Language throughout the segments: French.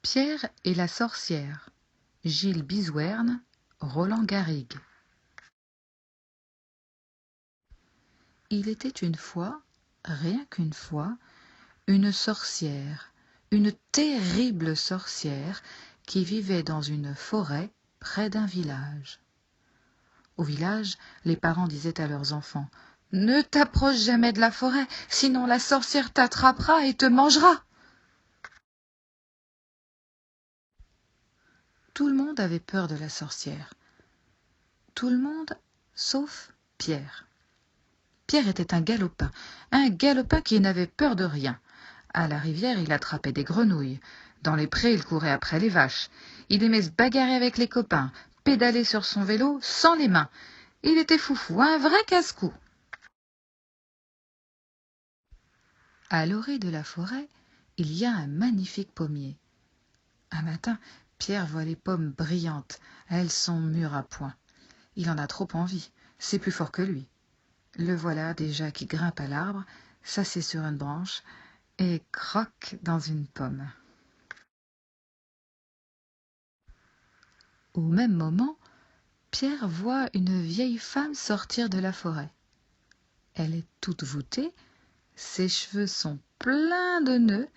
Pierre et la sorcière. Gilles Bizouerne, Roland Garrigue. Il était une fois, rien qu'une fois, une sorcière, une terrible sorcière qui vivait dans une forêt près d'un village. Au village, les parents disaient à leurs enfants « Ne t'approche jamais de la forêt, sinon la sorcière t'attrapera et te mangera !» Tout le monde avait peur de la sorcière. Tout le monde, sauf Pierre. Pierre était un galopin qui n'avait peur de rien. À la rivière, il attrapait des grenouilles. Dans les prés, il courait après les vaches. Il aimait se bagarrer avec les copains, pédaler sur son vélo sans les mains. Il était foufou, un vrai casse-cou. À l'orée de la forêt, il y a un magnifique pommier. Un matin, Pierre voit les pommes brillantes. Elles sont mûres à point. Il en a trop envie. C'est plus fort que lui. Le voilà déjà qui grimpe à l'arbre, s'assied sur une branche et croque dans une pomme. Au même moment, Pierre voit une vieille femme sortir de la forêt. Elle est toute voûtée, ses cheveux sont pleins de nœuds,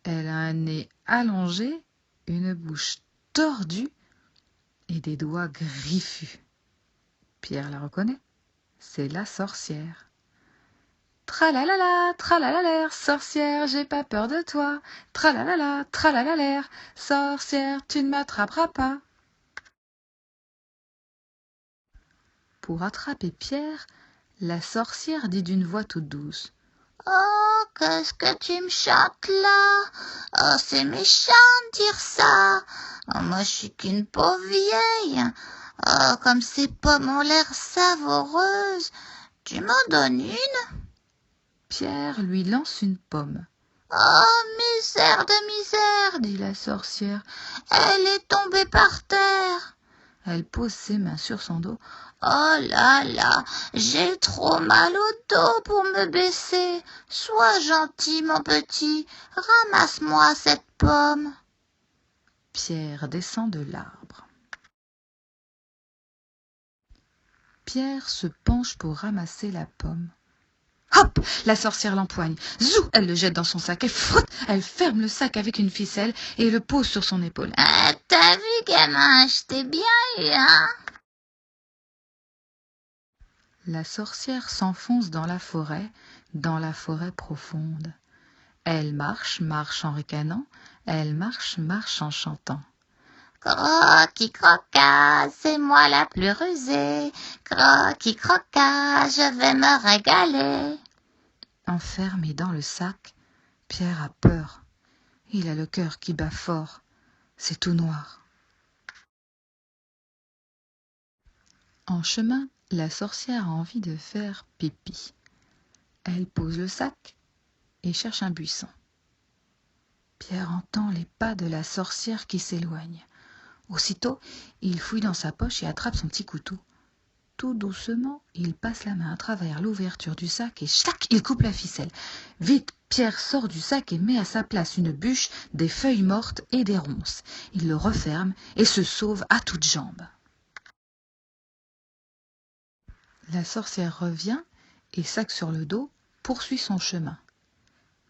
elle a un nez allongé, une bouche tordue et des doigts griffus. Pierre la reconnaît, c'est la sorcière. Tralalala, tralalalaire, sorcière, j'ai pas peur de toi. Tralalala, tralalalaire, sorcière, tu ne m'attraperas pas. Pour attraper Pierre, la sorcière dit d'une voix toute douce. Oh, qu'est-ce que tu me chantes là? Oh, c'est méchant de dire ça. Oh, moi, je suis qu'une pauvre vieille. Oh, comme ces pommes ont l'air savoureuses. Tu m'en donnes une? Pierre lui lance une pomme. Oh, misère de misère, dit la sorcière. Elle est tombée par terre. Elle pose ses mains sur son dos. Oh là là, j'ai trop mal au dos pour me baisser. Sois gentil, mon petit, ramasse-moi cette pomme. Pierre descend de l'arbre. Pierre se penche pour ramasser la pomme. Hop! La sorcière l'empoigne. Zou! Elle le jette dans son sac et frotte! Elle ferme le sac avec une ficelle et le pose sur son épaule. Ah, t'as vu, gamin, je t'ai bien eu, hein? La sorcière s'enfonce dans la forêt profonde. Elle marche, marche en ricanant, elle marche, marche en chantant. Croquis croquas, c'est moi la plus rusée. Croquis croquas, je vais me régaler. Enfermé dans le sac, Pierre a peur. Il a le cœur qui bat fort. C'est tout noir. En chemin, la sorcière a envie de faire pipi. Elle pose le sac et cherche un buisson. Pierre entend les pas de la sorcière qui s'éloignent. Aussitôt, il fouille dans sa poche et attrape son petit couteau. Tout doucement, il passe la main à travers l'ouverture du sac et chac, il coupe la ficelle. Vite, Pierre sort du sac et met à sa place une bûche, des feuilles mortes et des ronces. Il le referme et se sauve à toutes jambes. La sorcière revient et, sac sur le dos, poursuit son chemin.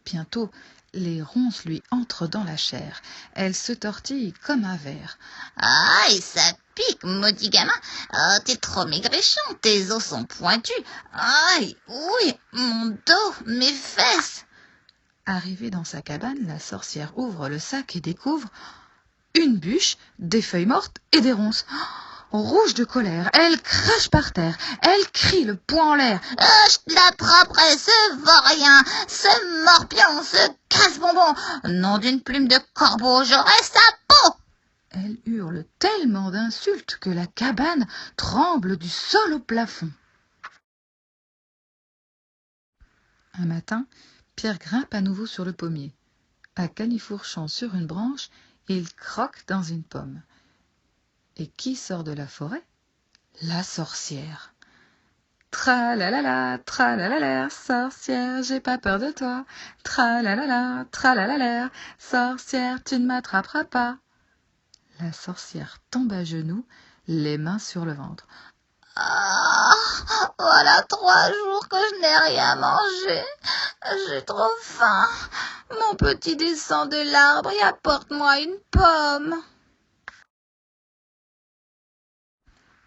Bientôt, les ronces lui entrent dans la chair. Elle se tortille comme un ver. Aïe, ça pique, maudit gamin. Oh, t'es trop maigrichon, tes os sont pointus. Aïe, oui, mon dos, mes fesses. Arrivée dans sa cabane, la sorcière ouvre le sac et découvre une bûche, des feuilles mortes et des ronces. Rouge de colère, elle crache par terre, elle crie le poing en l'air. Je l'attraperai, ce vaurien, ce morpion, ce casse-bonbon. Nom d'une plume de corbeau, j'aurai sa peau. Elle hurle tellement d'insultes que la cabane tremble du sol au plafond. Un matin, Pierre grimpe à nouveau sur le pommier. À califourchant sur une branche, il croque dans une pomme. Et qui sort de la forêt? La sorcière. Tralalala, sorcière, j'ai pas peur de toi. Tralalala, sorcière, tu ne m'attraperas pas. La sorcière tombe à genoux, les mains sur le ventre. Ah, voilà 3 jours que je n'ai rien mangé. J'ai trop faim. Mon petit descend de l'arbre et apporte-moi une pomme.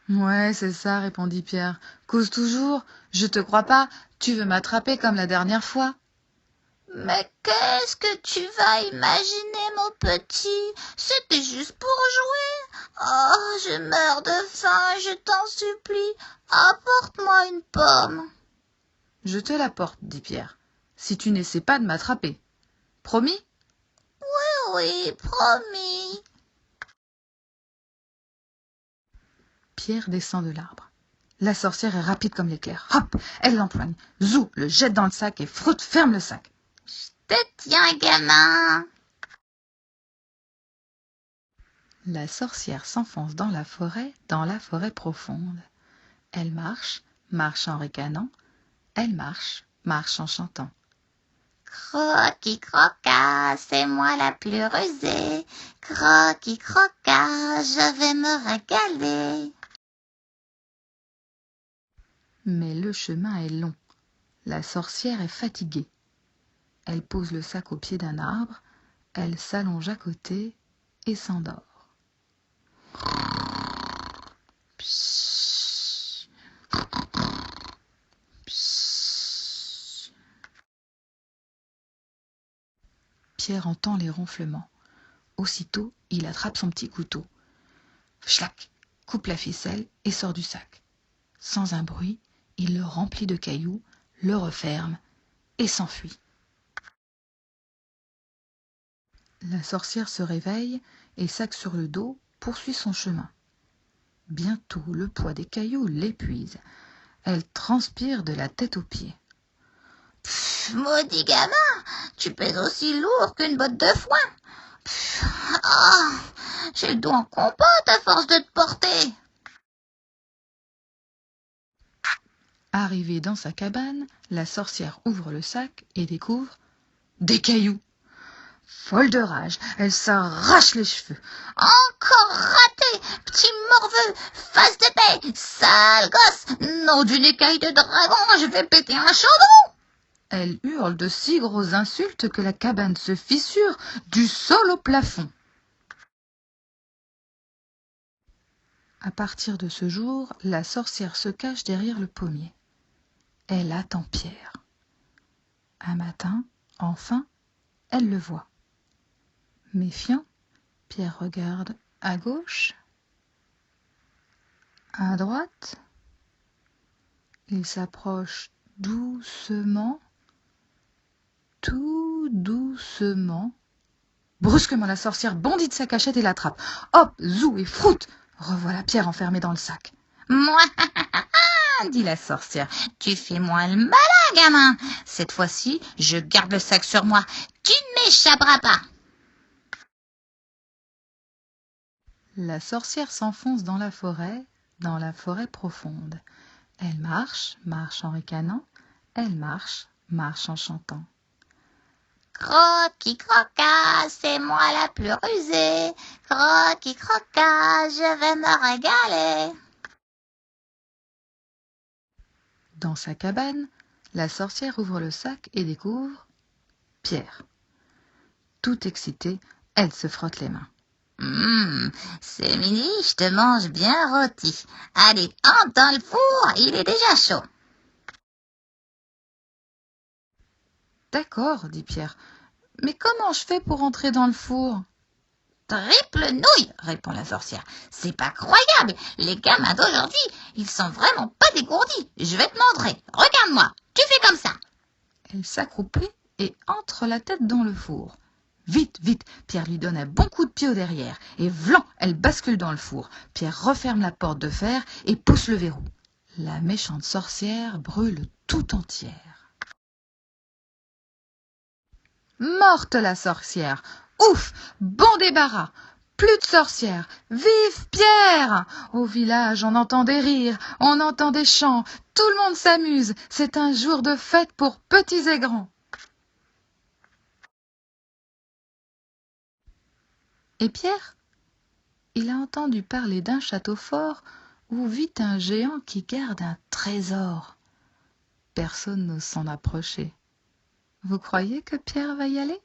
Ouais, c'est ça, répondit Pierre. Cause toujours, je te crois pas, tu veux m'attraper comme la dernière fois. Mais qu'est-ce que tu vas imaginer, mon petit? C'était juste pour jouer. Oh, je meurs de faim, je t'en supplie. Apporte-moi une pomme. Je te l'apporte, dit Pierre, si tu n'essaies pas de m'attraper. Promis? Oui, promis. Pierre descend de l'arbre. La sorcière est rapide comme l'éclair. Hop, elle l'empoigne. Zou, le jette dans le sac et Froute ferme le sac. Te tiens, gamin. La sorcière s'enfonce dans la forêt profonde. Elle marche, marche en ricanant. Elle marche, marche en chantant. Croquis croquas, c'est moi la plus rusée. Croquis croquas, je vais me régaler. Mais le chemin est long. La sorcière est fatiguée. Elle pose le sac au pied d'un arbre. Elle s'allonge à côté et s'endort. Psst. Psst. Pierre entend les ronflements. Aussitôt, il attrape son petit couteau. Schlac, coupe la ficelle et sort du sac. Sans un bruit, il le remplit de cailloux, le referme et s'enfuit. La sorcière se réveille et, sac sur le dos, poursuit son chemin. Bientôt, le poids des cailloux l'épuise. Elle transpire de la tête aux pieds. Maudit gamin, tu pèses aussi lourd qu'une botte de foin. Ah, j'ai le dos en compote à force de te porter. Arrivée dans sa cabane, la sorcière ouvre le sac et découvre des cailloux. Folle de rage, elle s'arrache les cheveux. Encore raté, petit morveux, face d'épée, sale gosse, nom d'une écaille de dragon, je vais péter un chandon. Elle hurle de si grosses insultes que la cabane se fissure du sol au plafond. À partir de ce jour, la sorcière se cache derrière le pommier. Elle attend Pierre. Un matin, enfin, elle le voit. Méfiant, Pierre regarde à gauche, à droite. Il s'approche doucement, tout doucement. Brusquement, la sorcière bondit de sa cachette et l'attrape. Hop, zou et Froute. Revoilà Pierre enfermé dans le sac. Moi, dit la sorcière, tu fais moins le malin, gamin. Cette fois-ci, je garde le sac sur moi. Tu ne m'échapperas pas. La sorcière s'enfonce dans la forêt profonde. Elle marche, marche en ricanant. Elle marche, marche en chantant. Croquis croquas, c'est moi la plus rusée. Croquis croquas, je vais me régaler. Dans sa cabane, la sorcière ouvre le sac et découvre Pierre. Tout excitée, elle se frotte les mains. C'est midi, je te mange bien rôti. Allez, entre dans le four, il est déjà chaud. D'accord, dit Pierre. Mais comment je fais pour entrer dans le four? Triple nouille, répond la sorcière. C'est pas croyable. Les gamins d'aujourd'hui, ils sont vraiment pas dégourdis. Je vais te montrer. Regarde-moi. Tu fais comme ça. Elle s'accroupit et entre la tête dans le four. Vite, vite, Pierre lui donne un bon coup de pied au derrière. Et vlan, elle bascule dans le four. Pierre referme la porte de fer et pousse le verrou. La méchante sorcière brûle tout entière. Morte la sorcière. Ouf, bon débarras. plus de sorcières. Vive Pierre! Au village, on entend des rires, on entend des chants, tout le monde s'amuse. C'est un jour de fête pour petits et grands. Et Pierre, il a entendu parler d'un château fort où vit un géant qui garde un trésor. Personne n'ose s'en approcher. Vous croyez que Pierre va y aller ?